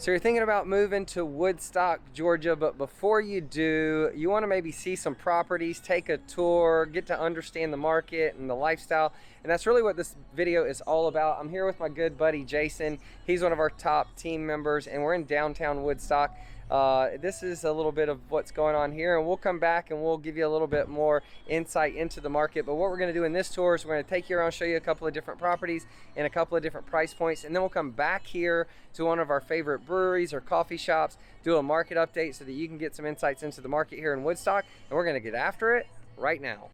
So you're thinking about moving to Woodstock, Georgia, but before you do, you want to maybe see some properties, take a tour, get to understand the market and the lifestyle. And that's really what this video is all about. I'm here with my good buddy, Jason. He's one of our top team members, and we're in downtown Woodstock. This is a little bit of what's going on here, and we'll come back and we'll give you a little bit more insight into the market. But what we're going to do in this tour is we're going to take you around, show you a couple of different properties and a couple of different price points, and then we'll come back here to one of our favorite breweries or coffee shops, do a market update so that you can get some insights into the market here in Woodstock, and we're going to get after it right now.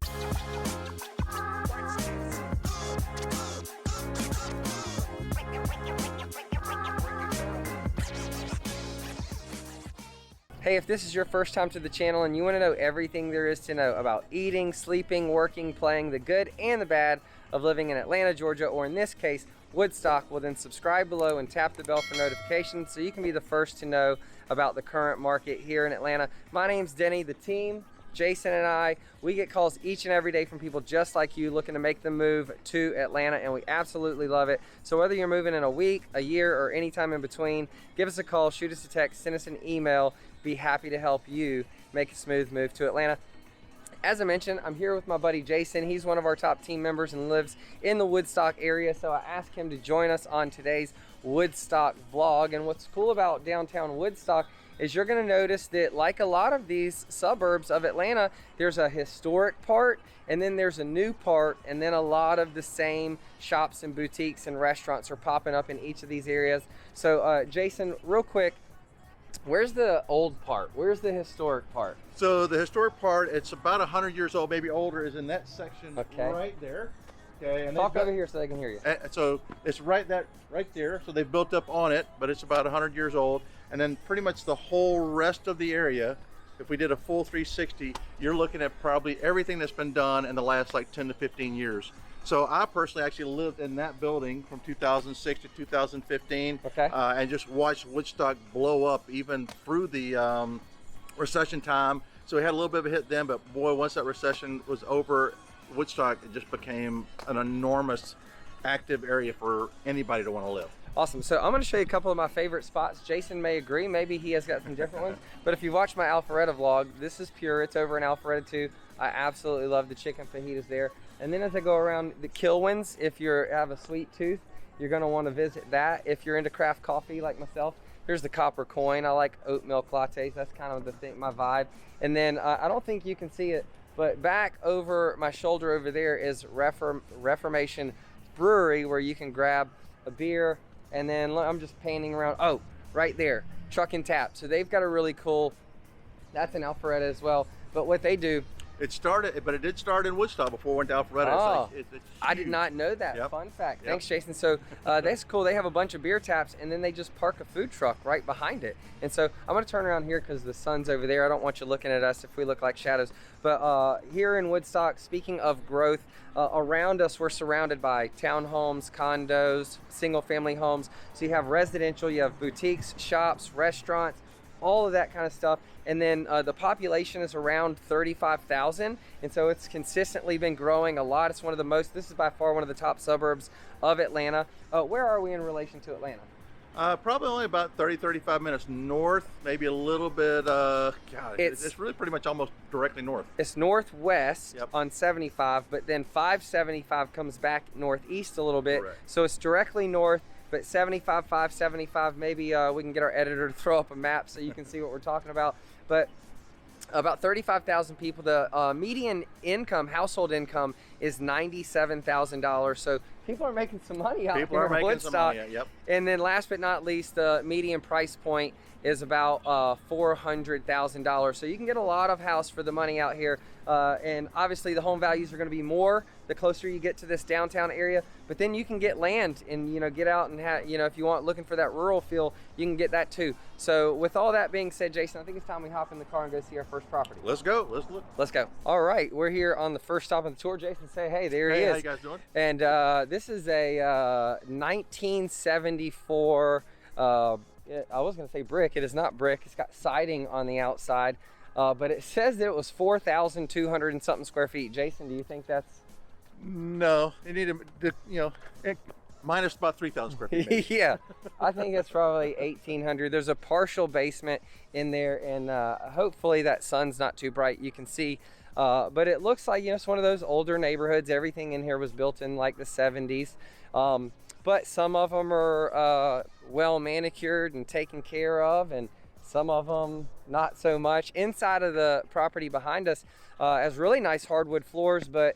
Hey, if this is your first time to the channel and you want to know everything there is to know about eating, sleeping, working, playing, the good and the bad of living in Atlanta, Georgia, or in this case, Woodstock, well then subscribe below and tap the bell for notifications so you can be the first to know about the current market here in Atlanta. My name's Denny. The team, Jason and I, we get calls each and every day from people just like you looking to make the move to Atlanta, and we absolutely love it. So whether you're moving in a week, a year, or any time in between, give us a call, shoot us a text, send us an email. Be happy to help you make a smooth move to Atlanta. As I mentioned, I'm here with my buddy Jason. He's one of our top team members and lives in the Woodstock area, so I asked him to join us on today's Woodstock vlog. And what's cool about downtown Woodstock is you're going to notice that, like a lot of these suburbs of Atlanta, there's a historic part and then there's a new part, and then a lot of the same shops and boutiques and restaurants are popping up in each of these areas. So Jason, real quick, where's the old part? Where's the historic part? So the historic part, it's about 100 years old, maybe older, is in that section right there. Okay, and talk over here so they can hear you. So it's right there. So they built up on it, but it's about 100 years old. And then pretty much the whole rest of the area, if we did a full 360, you're looking at probably everything that's been done in the last like 10 to 15 years. So I personally actually lived in that building from 2006 to 2015, and just watched Woodstock blow up even through the recession time. So we had a little bit of a hit then, but boy, once that recession was over, Woodstock, it just became an enormous active area for anybody to want to live. Awesome. So I'm going to show you a couple of my favorite spots. Jason may agree, maybe he has got some different ones, but if you watch my Alpharetta vlog, this is pure. It's over in Alpharetta too. I absolutely love the chicken fajitas there. And then as I go around the Kilwins, if you have a sweet tooth, you're going to want to visit that. If you're into craft coffee like myself, here's the Copper Coin. I like oat milk lattes. That's kind of the thing, my vibe. And then I don't think you can see it, but back over my shoulder over there is Reformation Brewery, where you can grab a beer. And then I'm just panning around. Oh, right there, Truck and Tap. So they've got a really cool, that's in Alpharetta as well. But what they do, it did start in Woodstock before it went to Alpharetta. Oh, it's I did not know that. Yep. Fun fact. Yep. Thanks, Jason. So that's cool. They have a bunch of beer taps, and then they just park a food truck right behind it. And so I'm going to turn around here because the sun's over there. I don't want you looking at us if we look like shadows. But here in Woodstock, speaking of growth, around us we're surrounded by townhomes, condos, single-family homes. So you have residential, you have boutiques, shops, restaurants, all of that kind of stuff. And then the population is around 35,000, and so it's consistently been growing a lot. It's one of the most, this is by far one of the top suburbs of Atlanta. Where are we in relation to Atlanta? Probably only about 30-35 minutes north, maybe a little bit, it's really pretty much almost directly north. It's northwest on 75, but then 575 comes back northeast a little bit. Correct. So it's directly north. But 75, 575, maybe we can get our editor to throw up a map so you can see what we're talking about. But about 35,000 people. The median income, household income, is $97,000. So people are making some money out people here are making Woodstock. some money, yep. And then last but not least, the median price point is about $400,000. So you can get a lot of house for the money out here. And obviously the home values are going to be more the closer you get to this downtown area, but then you can get land and, you know, get out and have, you know, if you want looking for that rural feel, you can get that too. So with all that being said, Jason, I think it's time we hop in the car and go see our first property. Let's go. Let's look. Let's go. All right, we're here on the first stop of the tour. Jason, say hey. There he is. How you guys doing? And this is a 1974 I was going to say brick. It is not brick. It's got siding on the outside, but it says that it was 4,200 and something square feet. Jason, do you think that's... No, it needed, you know, Minus about 3,000 square feet. Maybe. Yeah, I think it's probably 1,800. There's a partial basement in there, and hopefully that sun's not too bright. You can see, but it looks like, you know, it's one of those older neighborhoods. Everything in here was built in like the 70s, but some of them are well manicured and taken care of, and some of them not so much. Inside of the property behind us has really nice hardwood floors, but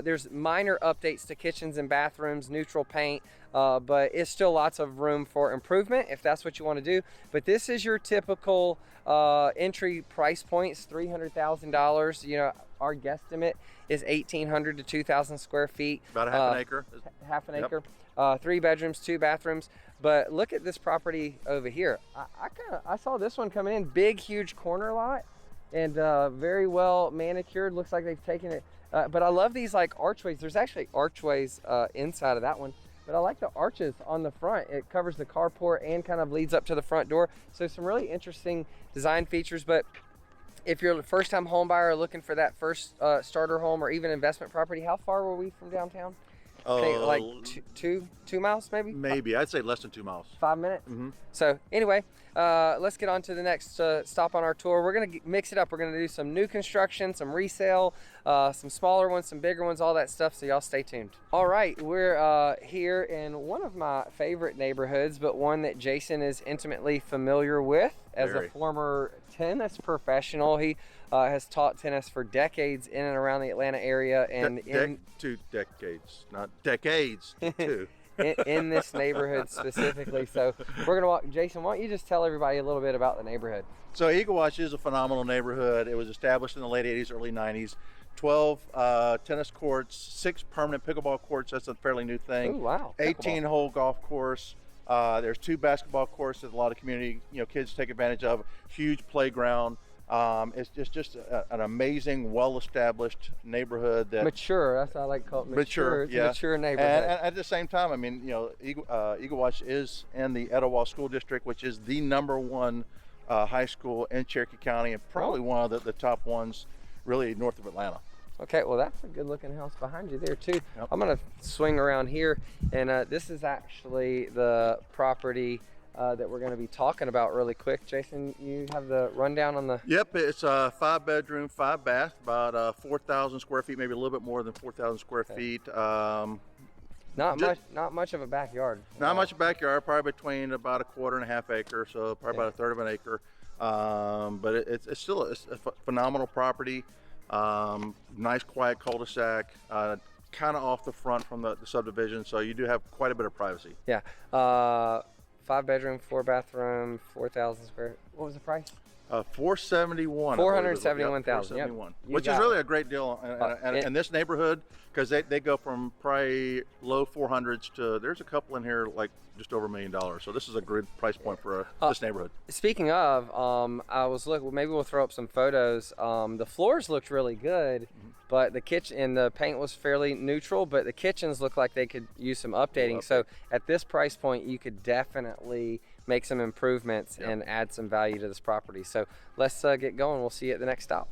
there's minor updates to kitchens and bathrooms, neutral paint, but it's still lots of room for improvement if that's what you want to do. But this is your typical entry price points, $300,000. You know, our guesstimate is 1,800 to 2,000 square feet. About a half an acre. Half an acre. 3 bedrooms, 2 bathrooms. But look at this property over here. I saw this one coming in, big, huge corner lot, and very well manicured. Looks like they've taken it. But I love these like archways. There's actually archways inside of that one. But I like the arches on the front. It covers the carport and kind of leads up to the front door. So some really interesting design features. But if you're a first-time home buyer looking for that first starter home or even investment property, how far were we from downtown? Like two miles maybe? Maybe. I'd say less than 2 miles. 5 minutes? So anyway, let's get on to the next stop on our tour. We're going to mix it up. We're going to do some new construction, some resale, some smaller ones, some bigger ones, all that stuff. So y'all stay tuned. All right, we're here in one of my favorite neighborhoods, but one that Jason is intimately familiar with as a former tennis professional. He has taught tennis for decades in and around the Atlanta area, and 2 decades, not decades. 2. in this neighborhood specifically. So we're gonna walk. Jason, why don't you just tell everybody a little bit about the neighborhood? So Eagle Watch is a phenomenal neighborhood. It was established in the late 80s, early 90s. 12 tennis courts, 6 permanent pickleball courts. That's a fairly new thing. Oh wow! 18-hole golf course. There's 2 basketball courses that a lot of community, kids take advantage of. Huge playground. It's just an amazing, well-established neighborhood. That mature. That's how I like to call it. Mature. It's a mature neighborhood. And at the same time, I mean, Eagle Watch is in the Etowah School District, which is the #1 high school in Cherokee County, and probably one of the top ones, really, north of Atlanta. Okay, well that's a good looking house behind you there too. Yep. I'm gonna swing around here, and this is actually the property that we're going to be talking about really quick. Jason, you have the rundown on the... Yep, it's a 5-bedroom, 5-bath, about 4,000 square feet, maybe a little bit more than 4,000 square feet. Not much of a backyard. Not much of a backyard, probably between about 1.25 acres, so probably about 1/3 of an acre. But it's still a phenomenal property. Nice, quiet cul-de-sac. Kind of off the front from the subdivision, so you do have quite a bit of privacy. Yeah. 5-bedroom, 4-bathroom, 4,000 square. What was the price? 471. 471,000. Yep. Which is really a great deal in this neighborhood, because they go from probably low 400s to, there's a couple in here like just over $1 million. So this is a good price point for this neighborhood. Speaking of, I was looking. Maybe we'll throw up some photos. The floors looked really good, but the kitchen and the paint was fairly neutral. But the kitchens look like they could use some updating. So at this price point, you could definitely make some improvements and add some value to this property. So let's get going. We'll see you at the next stop.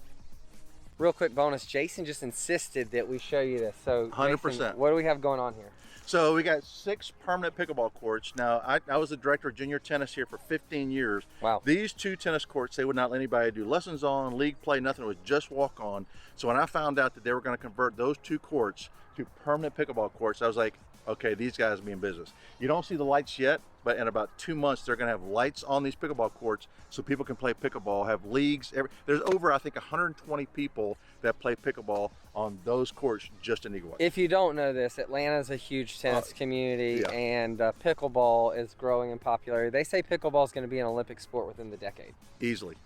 Real quick bonus, Jason just insisted that we show you this. So 100%. Jason, what do we have going on here? So we got 6 permanent pickleball courts. Now, I was the director of junior tennis here for 15 years. Wow. These 2 tennis courts, they would not let anybody do lessons on, league play, nothing. It was just walk on. So when I found out that they were going to convert those 2 courts to permanent pickleball courts, I was like, okay, these guys will be in business. You don't see the lights yet, but in about 2 months, they're going to have lights on these pickleball courts so people can play pickleball, have leagues. There's over, I think, 120 people that play pickleball on those courts just in Eagle Watch. If you don't know this, Atlanta's a huge tennis community, and pickleball is growing in popularity. They say pickleball is going to be an Olympic sport within the decade. Easily.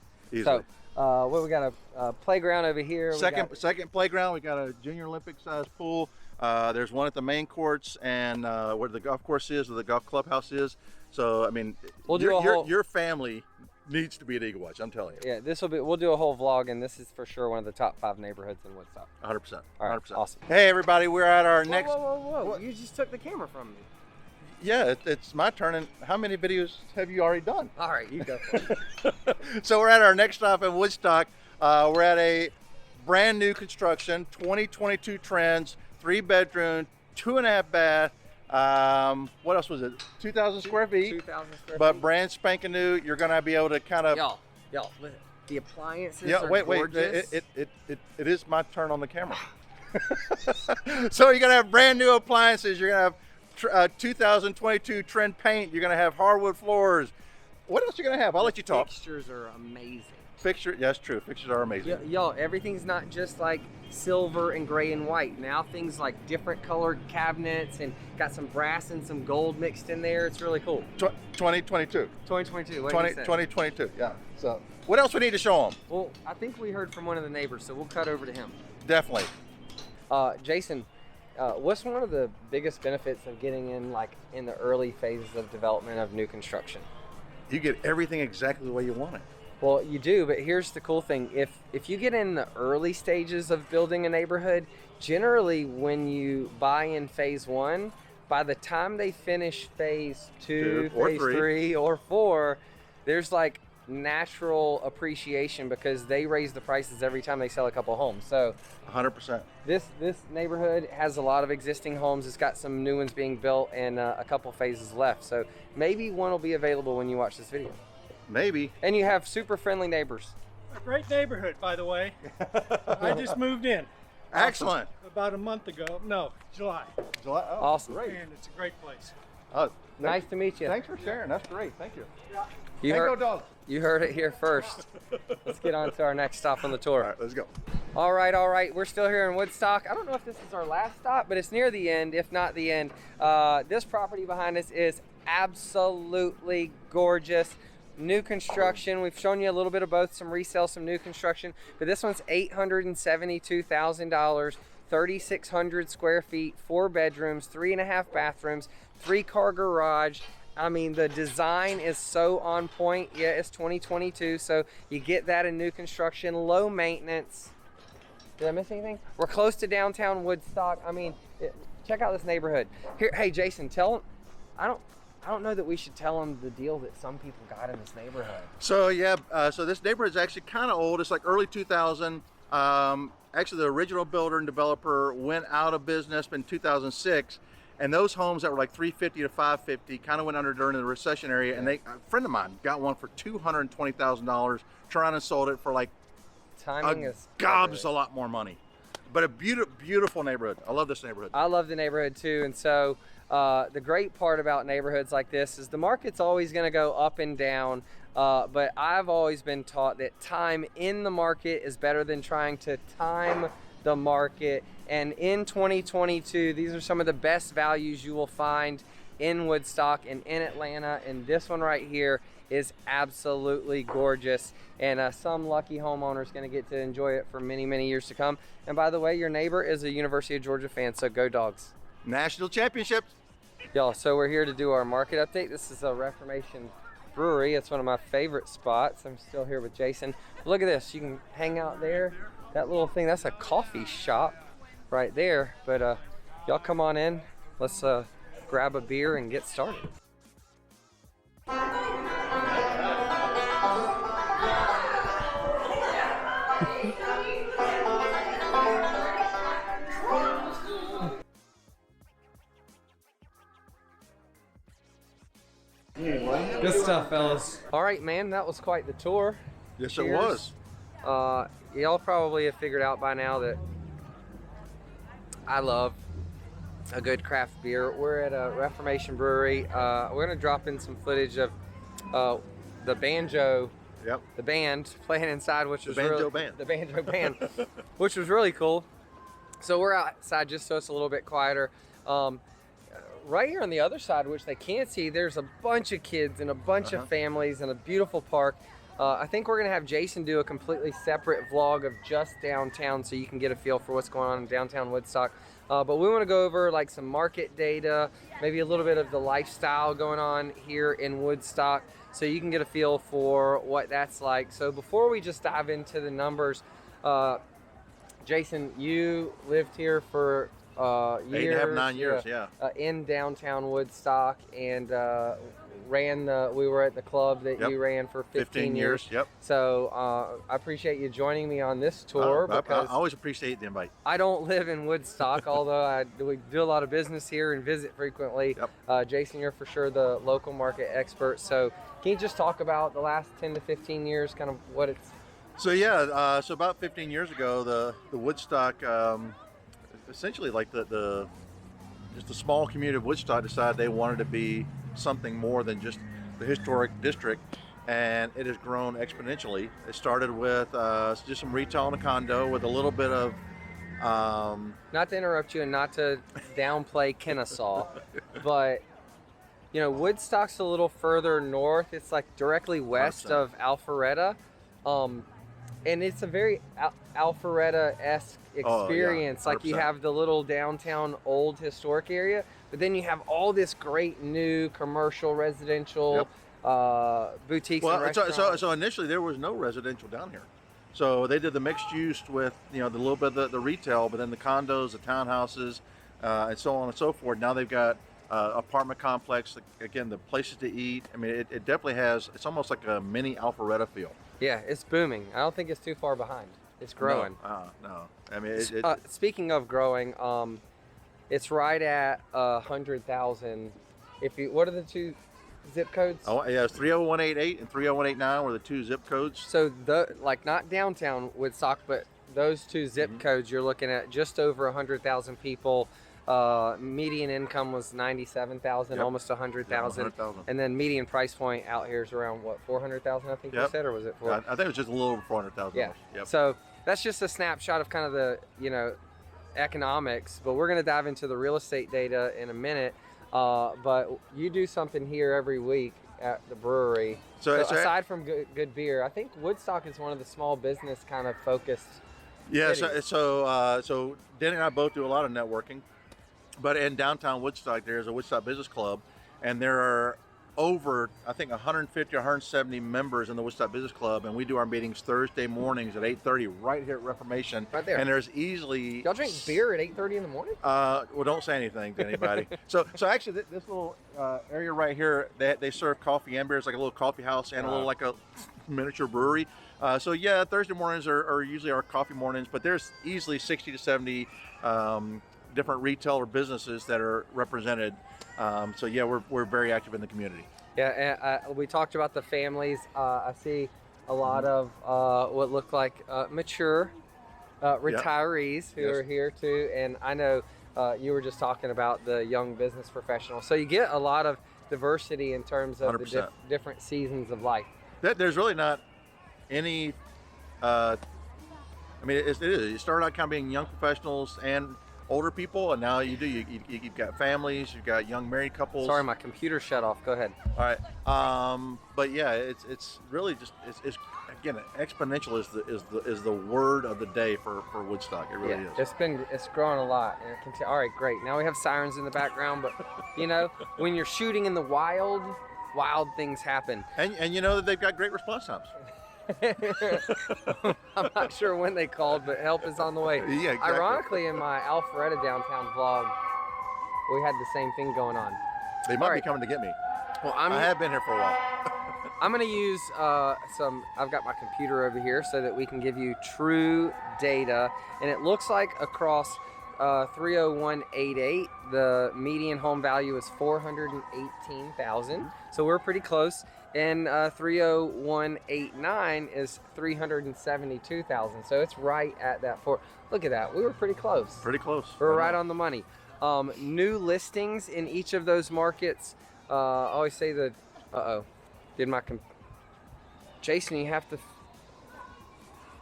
So, we got a playground over here. Second playground. We got a junior Olympic size pool. There's one at the main courts and where the golf course is, where the golf clubhouse is. So I mean, your family needs to be at Eagle Watch. I'm telling you. Yeah, we'll do a whole vlog, and this is for sure one of the top 5 neighborhoods in Woodstock. 100%. All right, 100%. Awesome. Hey everybody, we're at our next. Whoa! You just took the camera from me. Yeah, it's my turn. And how many videos have you already done? All right, you go. So we're at our next stop in Woodstock. We're at a brand new construction, 2022 trends, 3-bedroom, 2.5 bath, What else was it? 2,000 square feet. 2,000 square But feet. brand spanking new. You're gonna be able to kind of. Y'all, listen. The appliances Yeah, are wait. gorgeous. It is my turn on the camera. So you're gonna have brand new appliances. You're gonna have 2022 trend paint. You're gonna have hardwood floors. What else are you gonna have? I'll let you talk. Fixtures are amazing. That's true. Fixtures are amazing. Y'all, everything's not just like silver and gray and white. Now things like different colored cabinets and got some brass and some gold mixed in there. It's really cool. 2022. 2022. What did you say? 2022. Yeah. So what else we need to show them? Well, I think we heard from one of the neighbors, so we'll cut over to him. Definitely. Jason, what's one of the biggest benefits of getting in in the early phases of development of new construction? You get everything exactly the way you want it. Well, you do, but here's the cool thing. If you get in the early stages of building a neighborhood, generally when you buy in phase 1, by the time they finish phase 2, phase 3, or 4, there's like natural appreciation because they raise the prices every time they sell a couple homes. So 100%. This neighborhood has a lot of existing homes. It's got some new ones being built and a couple phases left. So maybe one will be available when you watch this video. Maybe. And you have super friendly neighbors. A great neighborhood, by the way. I just moved in Excellent. about a month ago. No, July. July. Oh, Awesome. Great. And it's a great place. Oh, Nice to meet you. Thanks for sharing. That's great. Thank you. You Hey, heard, go dogs. you heard it here first. Let's get on to our next stop on the All tour. right, let's go. All right. We're still here in Woodstock. I don't know if this is our last stop, but it's near the end, if not the end. This property behind us is absolutely gorgeous. New construction. We've shown you a little bit of both, some resale, some new construction, but this one's $872,000, 3,600 square feet, 4 bedrooms, 3.5 bathrooms, 3-car garage. I mean, the design is so on point. Yeah, it's 2022, so you get that in new construction, low maintenance. Did I miss anything? We're close to downtown Woodstock. I mean, check out this neighborhood. Here, hey Jason, I don't know that we should tell them the deal that some people got in this neighborhood. So yeah, so this neighborhood is actually kind of old. It's like early 2000. Actually, the original builder and developer went out of business in 2006, and those homes that were like 350 to 550 kind of went under during the recession area. And a friend of mine got one for $220,000. Turned and sold it for like gobs a lot more money. But a beautiful neighborhood. I love this neighborhood. I love the neighborhood too, and so. The great part about neighborhoods like this is the market's always going to go up and down, but I've always been taught that time in the market is better than trying to time the market. And in 2022, these are some of the best values you will find in Woodstock and in Atlanta, and this one right here is absolutely gorgeous, and some lucky homeowner is going to get to enjoy it for many, many years to come. And by the way, your neighbor is a University of Georgia fan, so go Dogs. National championships. Y'all, so we're here to do our market update. This is a Reformation Brewery. It's one of my favorite spots. I'm still here with Jason. Look at this. You can hang out there. That little thing, that's a coffee shop right there. But y'all come on in. Let's grab a beer and get started. Good stuff, fellas. All right, man, that was quite the tour. Yes, Cheers. it was. Y'all probably have figured out by now that I love a good craft beer. We're at a Reformation Brewery. We're gonna drop in some footage of the banjo. Yep. The band playing inside, which was the banjo band, which was really cool. So we're outside just so it's a little bit quieter. Right here on the other side, which they can't see, there's a bunch of kids and a bunch of families and a beautiful park. I think we're gonna have Jason do a completely separate vlog of just downtown so you can get a feel for what's going on in downtown Woodstock. But we wanna go over like some market data, maybe a little bit of the lifestyle going on here in Woodstock so you can get a feel for what that's like. So before we just dive into the numbers, Jason, you lived here for years. 8.5, 9 years, yeah. In downtown Woodstock, and we were at the club that Yep. you ran for 15 years. Yep. So I appreciate you joining me on this tour I because always appreciate the invite. I don't live in Woodstock, although we do a lot of business here and visit frequently. Yep. Jason, you're for sure the local market expert. So can you just talk about the last 10 to 15 years, kind of what it's... So yeah, so about 15 years ago, the Woodstock, essentially like just the small community of Woodstock decided they wanted to be something more than just the historic district, and it has grown exponentially. It started with just some retail and a condo with a little bit of Not to interrupt you and not to downplay Kennesaw, but you know, Woodstock's a little further north. It's like directly west 100%. of Alpharetta, and it's a very Alpharetta-esque experience. yeah, Like you 100%. have the little downtown old historic area, but then you have all this great new commercial, residential, boutiques and Well, restaurants. so initially there was no residential down here. So they did the mixed use with, you know, the little bit of the retail, but then the condos, the townhouses, and so on and so forth. Now they've got apartment complex, again, the places to eat. I mean, it definitely has, it's almost like a mini Alpharetta feel. Yeah, it's booming. I don't think it's too far behind. It's growing. No. I mean, Speaking of growing, it's right at 100,000. What are the two zip codes? oh, yeah, it's 30188 and 30189 were the two zip codes. So like not downtown Woodstock, but those two zip codes, you're looking at just over 100,000 people. Median income was 97,000, Yep. almost 100,000. 100,000. And then median price point out here is around what, 400,000? I think you Yep. said, or was it I think it was just a little over 400,000. Yeah. Yep. So that's just a snapshot of kind of the, you know, economics, but we're going to dive into the real estate data in a minute. But you do something here every week at the brewery. So aside from good beer, I think Woodstock is one of the small business kind of focused Yeah, cities. so Danny and I both do a lot of networking, but in downtown Woodstock, there's a Woodstock Business Club, and there are over, I think, 150 or 170 members in the Woodstock Business Club, and we do our meetings Thursday mornings at 8:30 right here at Reformation. Right there. And there's easily... Y'all drink beer at 8:30 in the morning? Well, don't say anything to anybody. so actually, this little area right here, they serve coffee and beer. It's like a little coffee house and a little like a miniature brewery. So yeah, Thursday mornings are usually our coffee mornings, but there's easily 60 to 70 different retail or businesses that are represented. So yeah, we're very active in the community. Yeah, and we talked about the families. I see a lot of what look like mature retirees who Yes. are here too. And I know you were just talking about the young business professionals. So you get a lot of diversity in terms of the 100%. different seasons of life. There's really not any. I mean, it is. You start out kind of being young professionals and older people, and now you've got families, you've got young married couples. Sorry, my computer shut off. Go ahead. All right. But yeah, it's really just it's again, exponential is the word of the day for Woodstock. It really is. It's growing a lot, and it can all right, great. Now we have sirens in the background, but you know, when you're shooting in the wild things happen. And you know that they've got great response times. I'm not sure when they called, but help is on the way. Yeah, exactly. Ironically, in my Alpharetta downtown vlog, we had the same thing going on. They might All be right. coming to get me. Well, I have been here for a while. I'm going to use I've got my computer over here so that we can give you true data. And it looks like across 30188, the median home value is $418,000. So we're pretty close. And 30189 is $372,000. So it's right at that Look at that. We were pretty close. Pretty close. We're I right know. on the money. New listings in each of those markets. I always say that. Jason, you have to.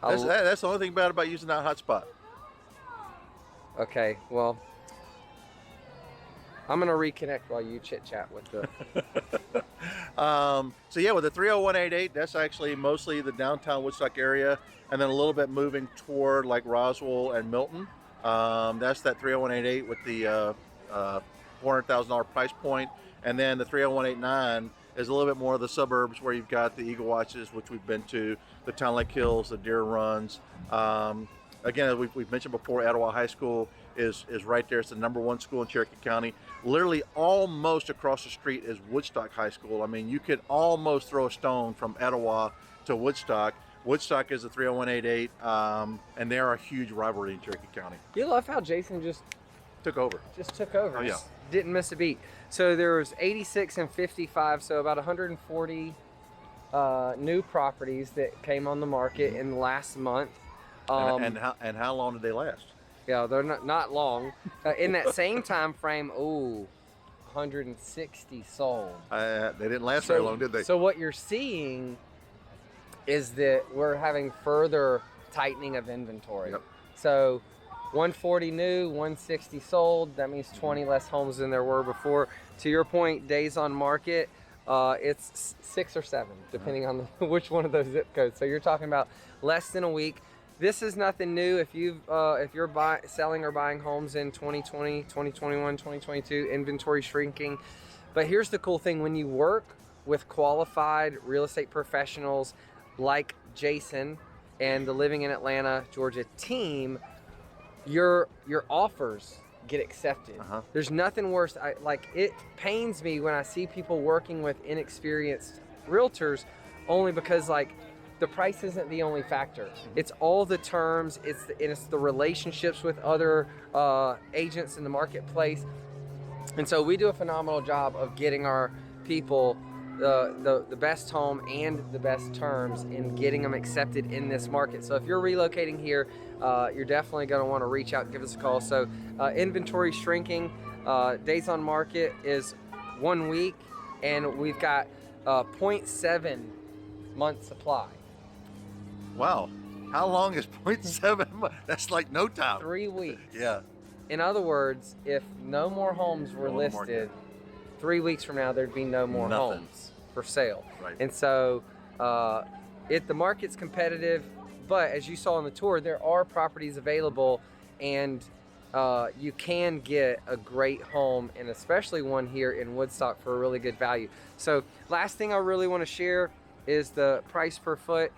That's the only thing bad about using that hotspot. Okay, well, I'm gonna reconnect while you chit chat with the. So yeah, with the 30188, that's actually mostly the downtown Woodstock area, and then a little bit moving toward like Roswell and Milton. That's that 30188 with the $400,000 price point, and then the 30189 is a little bit more of the suburbs where you've got the Eagle Watches, which we've been to, the Town Lake Hills, the Deer Runs. Again, as we've mentioned before, Etowah High School is right there. It's the #1 school in Cherokee County. Literally almost across the street is Woodstock High School. I mean, you could almost throw a stone from Etowah to Woodstock. Woodstock is a 30188, and they're a huge rivalry in Cherokee County. You love how Jason just Took over. Oh, yeah. Just didn't miss a beat. So there was 86 and 55, so about 140 new properties that came on the market in the last month. And how long did they last? Yeah, they're not long. In that same time frame, 160 sold. They didn't last very long, did they? So what you're seeing is that we're having further tightening of inventory. Yep. So 140 new, 160 sold. That means 20 less homes than there were before. To your point, days on market, it's 6 or 7, depending on which one of those zip codes. So you're talking about less than a week. This is nothing new. If you're selling or buying homes in 2020, 2021, 2022, inventory shrinking. But here's the cool thing: when you work with qualified real estate professionals like Jason and the Living in Atlanta, Georgia team, your offers get accepted. There's nothing worse. It pains me when I see people working with inexperienced realtors, only because the price isn't the only factor. It's all the terms, it's the relationships with other agents in the marketplace. And so we do a phenomenal job of getting our people the best home and the best terms and getting them accepted in this market. So if you're relocating here, you're definitely gonna wanna reach out and give us a call. So inventory shrinking, days on market is 1 week, and we've got 0.7 month supply. Wow. How long is 0.7 months? That's like no time. 3 weeks. Yeah. In other words, if no more homes were listed, 3 weeks from now, there'd be no more homes for sale. Right. And so the market's competitive, but as you saw on the tour, there are properties available, and you can get a great home, and especially one here in Woodstock, for a really good value. So last thing I really want to share is the price per foot.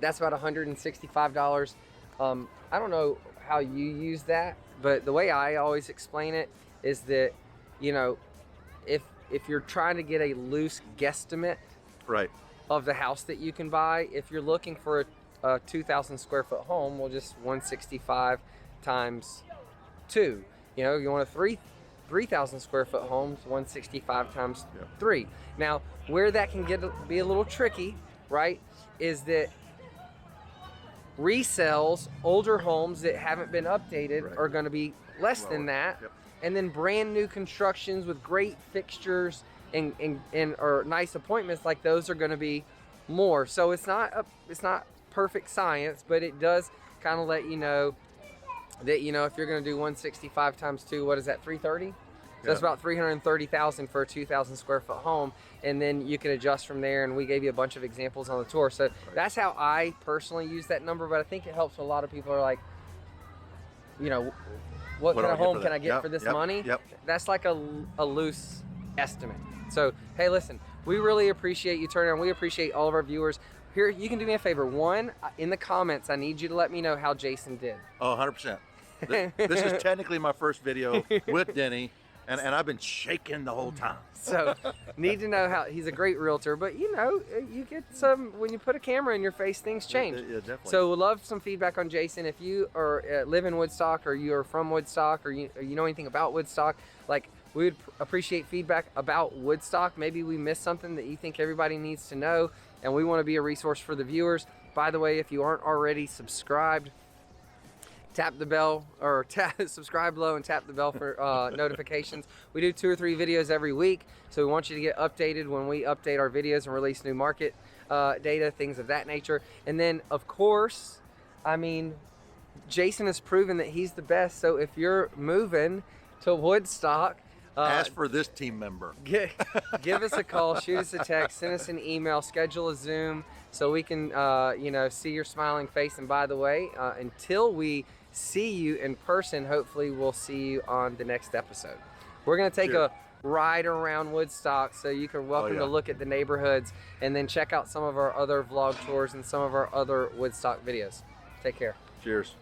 That's about $165. I don't know how you use that, but the way I always explain it is that, if you're trying to get a loose guesstimate of the house that you can buy, if you're looking for a 2,000 square foot home, well, just 165 times 2. You want a 3,000 square foot homes, 165 times 3. Now, where that can be a little tricky, right, is that resales, older homes that haven't been updated are going to be less than that. And then brand new constructions with great fixtures or nice appointments, like those, are going to be more. So it's not perfect science, but it does kind of let you know that, if you're going to do 165 times 2, what is that, 330? So that's about 330,000 for a 2,000 square foot home, and then you can adjust from there. And we gave you a bunch of examples on the tour. So that's how I personally use that number. But I think it helps a lot of people. Are like, what kind of home can I get for this money? That's like a loose estimate. So hey, listen, we really appreciate you turning on. We appreciate all of our viewers. Here, you can do me a favor. One, in the comments, I need you to let me know how Jason did. Oh, 100%. This is technically my first video with Denny. And I've been shaking the whole time. So need to know how. He's a great realtor, but you get some, when you put a camera in your face, things change. Yeah, definitely. So we'd love some feedback on Jason. If you live in Woodstock, or you are from Woodstock, or you know anything about Woodstock, we would appreciate feedback about Woodstock. Maybe we missed something that you think everybody needs to know, and we want to be a resource for the viewers. By the way, if you aren't already subscribed, tap the bell, or subscribe below and tap the bell for notifications. We do 2 or 3 videos every week, so we want you to get updated when we update our videos and release new market data, things of that nature. And then, of course, Jason has proven that he's the best. So if you're moving to Woodstock, ask for this team member. Give us a call, shoot us a text, send us an email, schedule a Zoom, so we can see your smiling face. And by the way, until we see you in person, hopefully we'll see you on the next episode. We're going to take a ride around Woodstock, so you can welcome to look at the neighborhoods, and then check out some of our other vlog tours and some of our other Woodstock videos. Take care. Cheers.